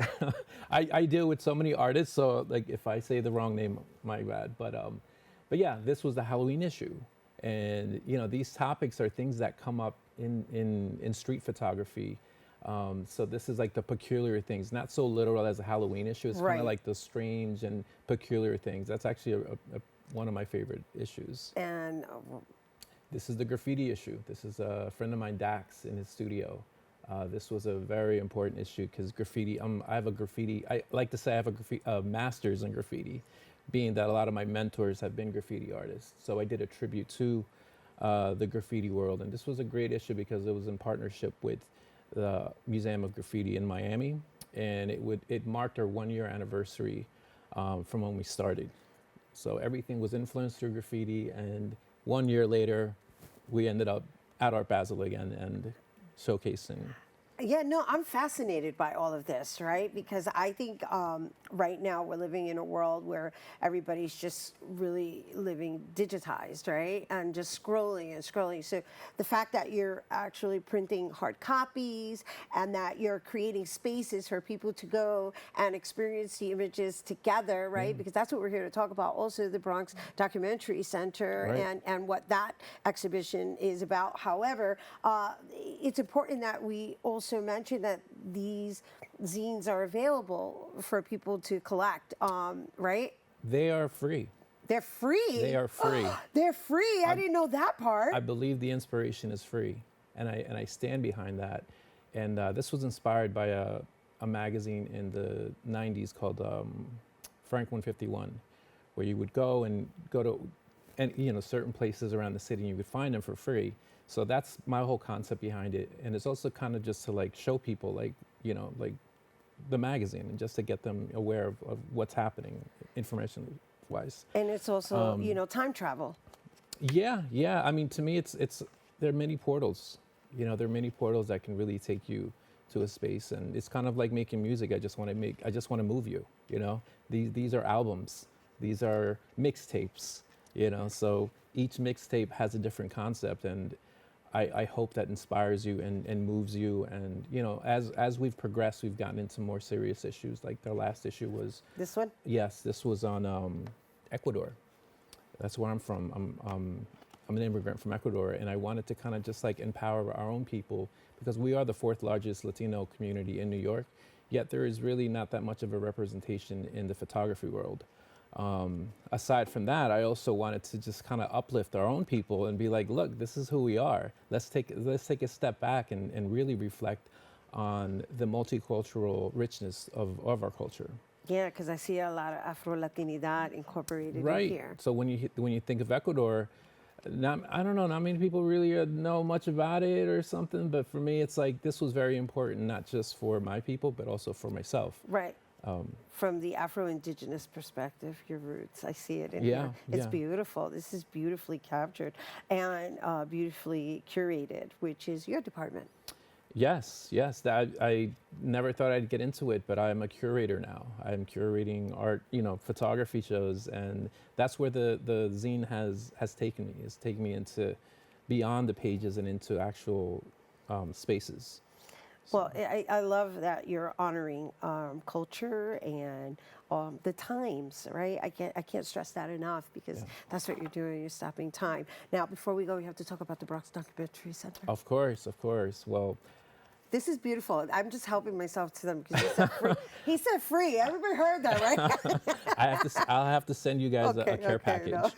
I deal with so many artists, so like if I say the wrong name, my bad. But yeah, this was the Halloween issue. And these topics are things that come up in street photography. So this is like the peculiar things, not so literal as a Halloween issue. It's kind of like the strange and peculiar things. That's actually one of my favorite issues. And this is the graffiti issue. This is a friend of mine, Dax, in his studio. This was a very important issue because graffiti, I like to say I have a master's in graffiti, being that a lot of my mentors have been graffiti artists. So I did a tribute to the graffiti world. And this was a great issue because it was in partnership with the Museum of Graffiti in Miami, and it marked our 1-year anniversary from when we started. So everything was influenced through graffiti, and 1 year later, we ended up at Art Basel again and showcasing. Yeah, no, I'm fascinated by all of this, right? Because I think right now we're living in a world where everybody's just really living digitized, right? And just scrolling and scrolling. So the fact that you're actually printing hard copies and that you're creating spaces for people to go and experience the images together, right? Because that's what we're here to talk about. Also, the Bronx Documentary Center and what that exhibition is about. However, it's important that we also mention that these zines are available for people to collect, right? They are free. They're free? They are free. They're free? I didn't know that part. I believe the inspiration is free, and I stand behind that. And this was inspired by a magazine in the 90s called Frank 151, where you would go to certain places around the city and you would find them for free. So that's my whole concept behind it. And it's also kind of just to like show people like the magazine and just to get them aware of what's happening information wise. And it's also, time travel. Yeah. I mean, to me, there are many portals, there are many portals that can really take you to a space. And it's kind of like making music. I just want to move you, these are albums, these are mixtapes, so each mixtape has a different concept. And I hope that inspires you and moves you. And, as we've progressed, we've gotten into more serious issues. Like their last issue was... This one? Yes, this was on Ecuador. That's where I'm from. I'm an immigrant from Ecuador, and I wanted to kind of just like empower our own people because we are the 4th largest Latino community in New York, yet there is really not that much of a representation in the photography world. Aside from that, I also wanted to just kind of uplift our own people and be like, look, this is who we are. Let's take a step back and really reflect on the multicultural richness of our culture. Yeah, because I see a lot of Afro-Latinidad incorporated in here. So when you think of Ecuador, I don't know, not many people really know much about it or something, but for me, it's like this was very important, not just for my people, but also for myself. Right. From the Afro-Indigenous perspective, your roots, I see it in here. It's beautiful. This is beautifully captured and beautifully curated, which is your department. Yes. I never thought I'd get into it, but I'm a curator now. I'm curating art, photography shows, and that's where the zine has taken me. It's taken me into beyond the pages and into actual spaces. Well, I love that you're honoring culture and the times, right? I can't stress that enough because that's what you're doing. You're stopping time. Now, before we go, we have to talk about the Bronx Documentary Center. Of course. Well, This is beautiful. I'm just helping myself to them because he said free. He said free. Everybody heard that, right? I'll have to send you guys a care package.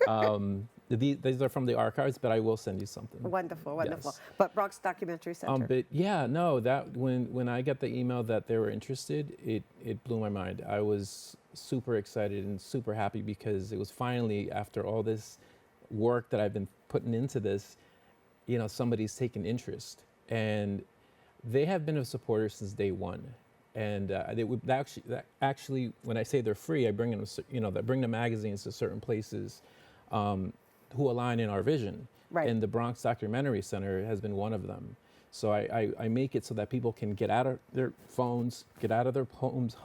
No. These are from the archives, but I will send you something. Wonderful, wonderful. Yes. But Bronx Documentary Center. But yeah, no, that when I got the email that they were interested, it blew my mind. I was super excited and super happy because it was finally, after all this work that I've been putting into this, somebody's taken interest. And they have been a supporter since day one. And actually, when I say they're free, I bring them, that bring the magazines to certain places who align in our vision. Right. And the Bronx Documentary Center has been one of them. So I make it so that people can get out of their phones, get out of their homes,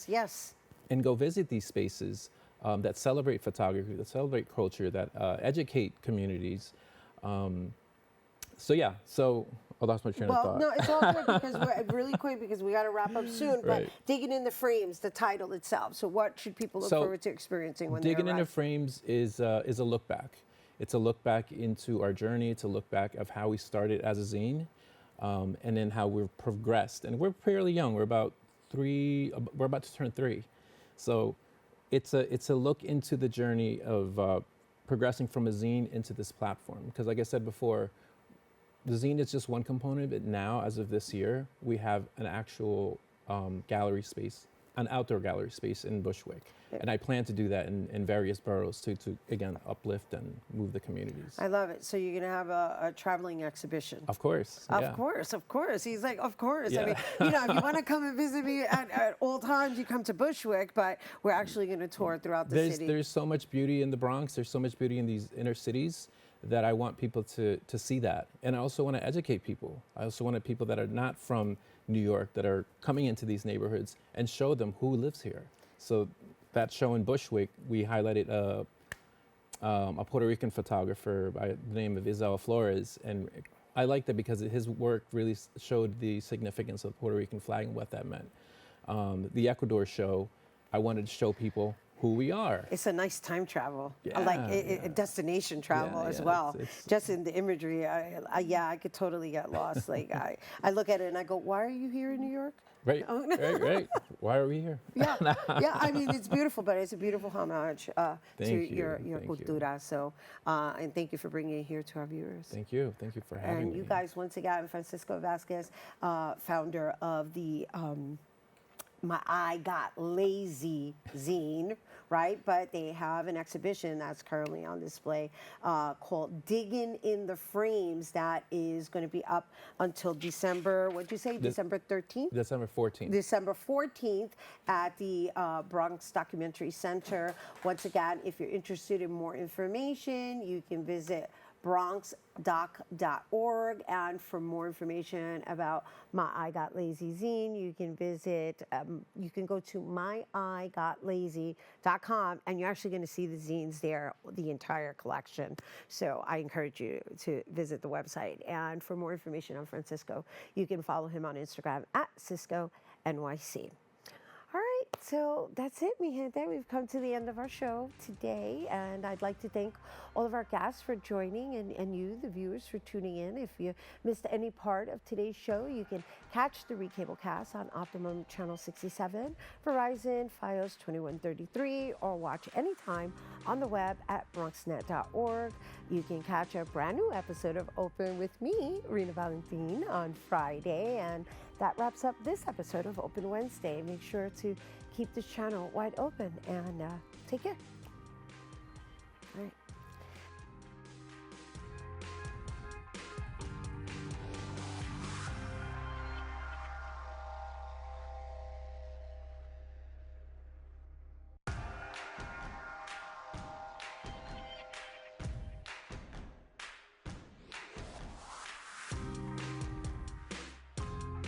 Yes. and go visit these spaces that celebrate photography, that celebrate culture, that educate communities. I lost my train of thought. No, it's all good because we're really quick because we got to wrap up soon. But Right. Digging in the Frames, the title itself. So what should people look forward to experiencing when they Digging in the arrive? Frames is a look back. It's a look back into our journey. It's a look back of how we started as a zine, and then how we've progressed. And we're fairly young. We're about to turn 3. So it's a look into the journey of progressing from a zine into this platform. Because like I said before, the zine is just one component, but now, as of this year, we have an actual gallery space, an outdoor gallery space in Bushwick. Yeah. And I plan to do that in various boroughs to again, uplift and move the communities. I love it. So you're going to have a traveling exhibition. Of course. Of course. He's like, of course. Yeah. I mean, if you want to come and visit me at all times, you come to Bushwick, but we're actually going to tour throughout the city. There's so much beauty in the Bronx. There's so much beauty in these inner cities that I want people to see that. And I also want to educate people. I also want people that are not from New York that are coming into these neighborhoods and show them who lives here. So that show in Bushwick, we highlighted a Puerto Rican photographer by the name of Isabel Flores. And I liked that because his work really showed the significance of the Puerto Rican flag and what that meant. The Ecuador show, I wanted to show people who we are. It's a nice time travel, Yeah, a destination travel as well. It's just in the imagery, I could totally get lost. Like I look at it and I go, why are you here in New York? Right, right. Why are we here? Yeah. I mean, it's beautiful, but it's a beautiful homage to your cultura. So, and thank you for bringing it here to our viewers. Thank you for having me. And you guys, once again, Francisco Vazquez, founder of the My I Got Lazy zine, right? But they have an exhibition that's currently on display called Diggin in the Frames that is going to be up until December, what'd you say, December 13th? December 14th. December 14th at the Bronx Documentary Center. Once again, if you're interested in more information, you can visit bronxdoc.org, and for more information about My I Got Lazy zine, you can visit, you can go to myigotlazy.com, and you're actually going to see the zines there, the entire collection. So I encourage you to visit the website. And for more information on Francisco, you can follow him on Instagram at CiscoNYC. All right, so that's it, mi gente. We've come to the end of our show today, and I'd like to thank all of our guests for joining and you, the viewers, for tuning in. If you missed any part of today's show, you can catch the Recablecast on Optimum Channel 67, Verizon, Fios 2133, or watch anytime on the web at bronxnet.org. You can catch a brand new episode of Open with me, Rhina Valentin, on Friday, and that wraps up this episode of Open Wednesday. Make sure to keep this channel wide open and take care.